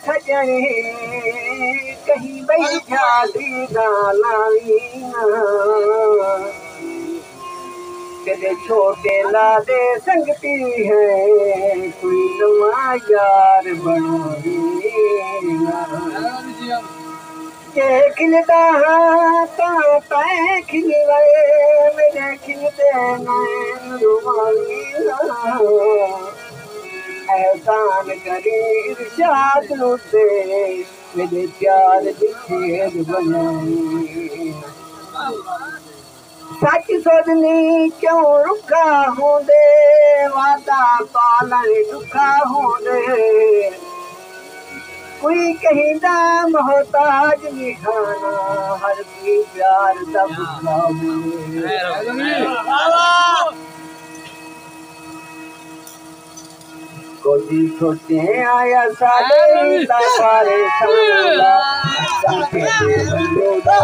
सजने कहीं बैठा दीदा लावीना कदे छोटे लादे संगती है कोई नवा यार बनावीना के खिलता ता खिल गए मेरे खिलते नैन रुमालीना एहसान करी इरशाद से मेरे प्यार दिखेर बनाई सच सोचनी क्यों रुखा होंदे वादा पालन दुखा होंदे कोई कहिंदा मोहताज निहाना हर कोई प्यार दा भुखा कोई छोटे आया साले दा पारे साला जाके बंदो दा